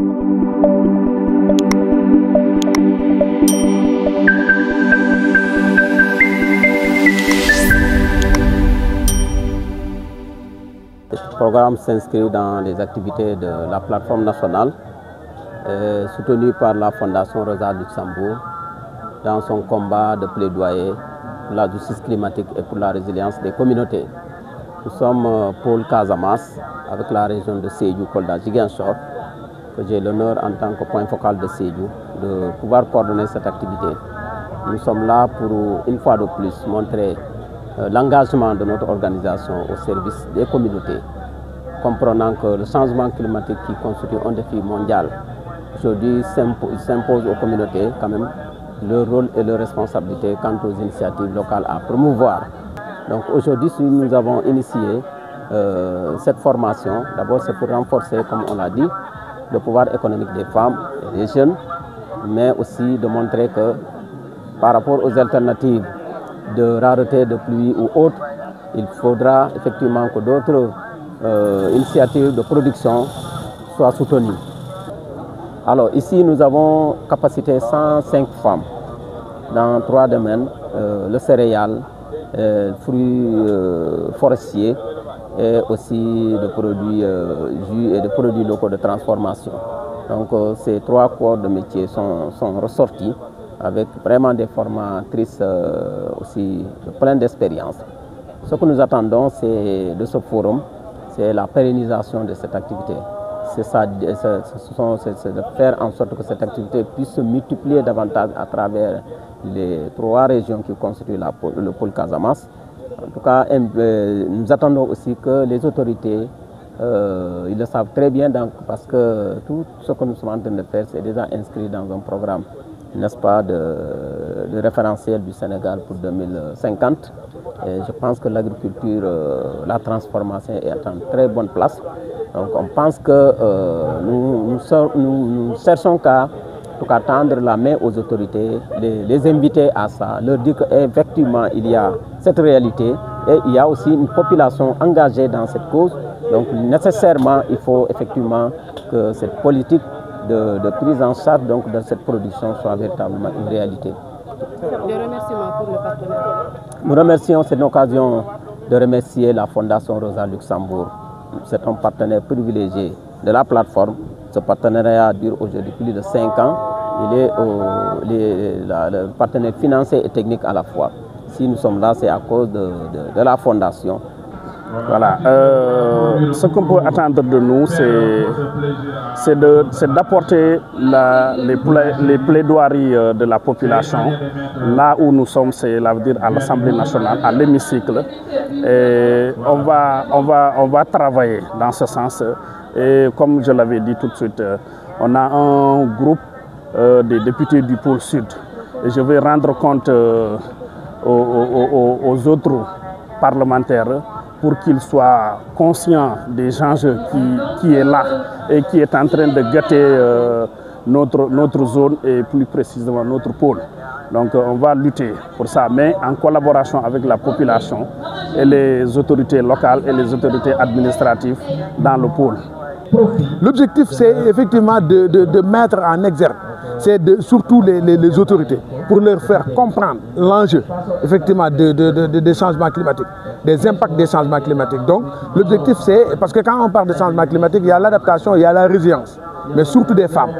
Ce programme s'inscrit dans les activités de la plateforme nationale soutenue par la Fondation Rosa Luxembourg dans son combat de plaidoyer pour la justice climatique et pour la résilience des communautés. Nous sommes pôle Casamance avec la région de Sédhiou, Kolda, Ziguinchor, que j'ai l'honneur en tant que point focal de Sédhiou de pouvoir coordonner cette activité. Nous sommes là pour une fois de plus montrer l'engagement de notre organisation au service des communautés, comprenant que le changement climatique qui constitue un défi mondial, aujourd'hui s'impose aux communautés quand même leur rôle et leur responsabilité quant aux initiatives locales à promouvoir. Donc aujourd'hui, nous avons initié cette formation. D'abord, c'est pour renforcer, comme on l'a dit, le pouvoir économique des femmes et des jeunes, mais aussi de montrer que par rapport aux alternatives de rareté de pluie ou autres, il faudra effectivement que d'autres initiatives de production soient soutenues. Alors ici, nous avons capacité 105 femmes dans 3 domaines, le céréal, fruits forestiers et aussi de produits jus et de produits locaux de transformation. Donc ces 3 corps de métier sont ressortis avec vraiment des formatrices aussi pleines d'expérience. Ce que nous attendons de ce forum, c'est la pérennisation de cette activité. C'est de faire en sorte que cette activité puisse se multiplier davantage à travers les 3 régions qui constituent le pôle Casamance. En tout cas, nous attendons aussi que les autorités, ils le savent très bien, donc, parce que tout ce que nous sommes en train de faire, c'est déjà inscrit dans un programme, n'est-ce pas, de référentiel du Sénégal pour 2050. Et je pense que l'agriculture, la transformation est en très bonne place. Donc on pense que nous cherchons qu'à tendre la main aux autorités, les inviter à ça, leur dire qu'effectivement il y a cette réalité et il y a aussi une population engagée dans cette cause. Donc nécessairement il faut effectivement que cette politique de prise en charge donc, de cette production soit véritablement une réalité. Des remerciements pour le partenariat. Nous remercions cette occasion de remercier la Fondation Rosa Luxembourg. C'est un partenaire privilégié de la plateforme. Ce partenariat dure aujourd'hui plus de 5 ans. Il est le partenaire financier et technique à la fois. Si nous sommes là, c'est à cause de la Fondation. Voilà. Ce qu'on peut attendre de nous, c'est d'apporter les plaidoiries de la population. Là où nous sommes, c'est à l'Assemblée nationale, à l'hémicycle. Et on va travailler dans ce sens. Et comme je l'avais dit tout de suite, on a un groupe des députés du pôle sud. Et je vais rendre compte aux autres parlementaires pour qu'ils soient conscients des enjeux qui est là et qui est en train de gâter notre zone et plus précisément notre pôle. Donc on va lutter pour ça, mais en collaboration avec la population et les autorités locales et les autorités administratives dans le pôle. L'objectif, c'est effectivement de mettre en exergue, c'est surtout les autorités, pour leur faire comprendre l'enjeu effectivement des changements climatiques, des impacts des changements climatiques. Donc l'objectif, c'est, parce que quand on parle de changement climatique, il y a l'adaptation, il y a la résilience, mais surtout des femmes.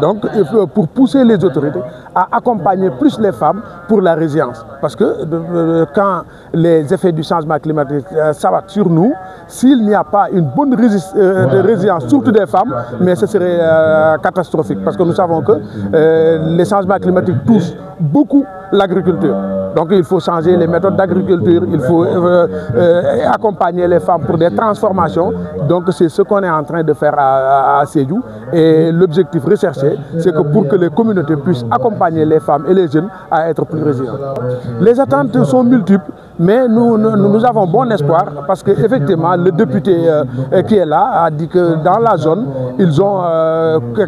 Donc pour pousser les autorités à accompagner plus les femmes pour la résilience. Parce que quand les effets du changement climatique s'abattent sur nous, s'il n'y a pas une bonne résilience, surtout des femmes, mais ce serait catastrophique. Parce que nous savons que les changements climatiques touchent beaucoup l'agriculture. Donc il faut changer les méthodes d'agriculture, il faut accompagner les femmes pour des transformations. Donc c'est ce qu'on est en train de faire à Sédhiou. Et l'objectif recherché, c'est que pour que les communautés puissent accompagner les femmes et les jeunes à être plus résilients. Les attentes sont multiples, mais nous avons bon espoir parce qu'effectivement le député qui est là a dit que dans la zone, ils ont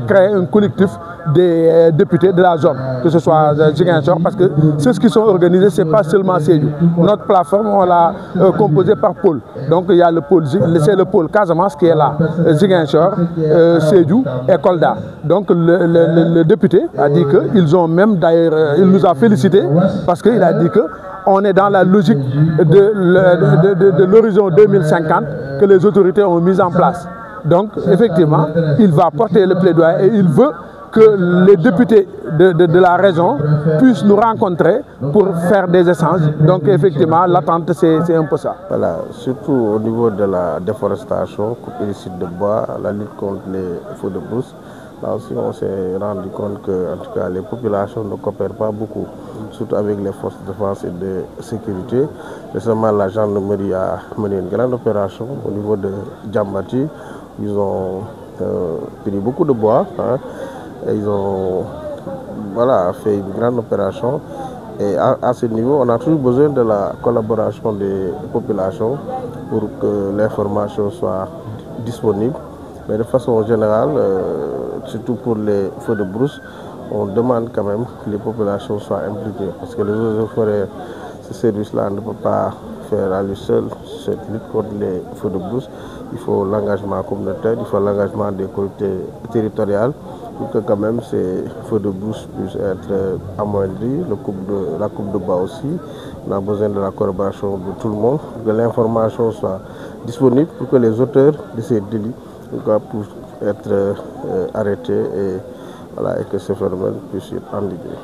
créé un collectif des députés de la zone, que ce soit Ziguinchor, parce que ceux qui sont organisés organisé, ce n'est pas seulement Sédhiou. Notre plateforme, on l'a composée par pôle. Donc il y a le pôle, c'est le pôle Casamance qui est là, Ziguinchor, Sédhiou et Kolda. Donc le député a dit qu'ils ont même d'ailleurs, il nous a félicité parce qu'il a dit qu'on est dans la logique de l'horizon 2050 que les autorités ont mis en place. Donc effectivement, il va porter le plaidoyer et il veut que les députés de la région puissent nous rencontrer pour faire des échanges. Donc effectivement, l'attente, c'est un peu ça. Voilà, surtout au niveau de la déforestation, coupe illicite de bois, la lutte contre les feux de brousse. Là aussi, on s'est rendu compte que, en tout cas, les populations ne coopèrent pas beaucoup, surtout avec les forces de défense et de sécurité. Récemment, la gendarmerie a mené une grande opération au niveau de Djambati. Ils ont pris beaucoup de bois. Et ils ont fait une grande opération. Et à ce niveau, on a toujours besoin de la collaboration des populations pour que l'information soit disponible. Mais de façon générale, surtout pour les feux de brousse, on demande quand même que les populations soient impliquées. Parce que les eaux et forêts, ce service-là ne peut pas faire à lui seul cette lutte contre les feux de brousse. Il faut l'engagement communautaire, il faut l'engagement des collectivités territoriales pour que quand même ces feux de brousse puissent être amoindris. La coupe de bois aussi. On a besoin de la collaboration de tout le monde, pour que l'information soit disponible, pour que les auteurs de ces délits puissent être arrêtés et que ce phénomène puisse être endigué.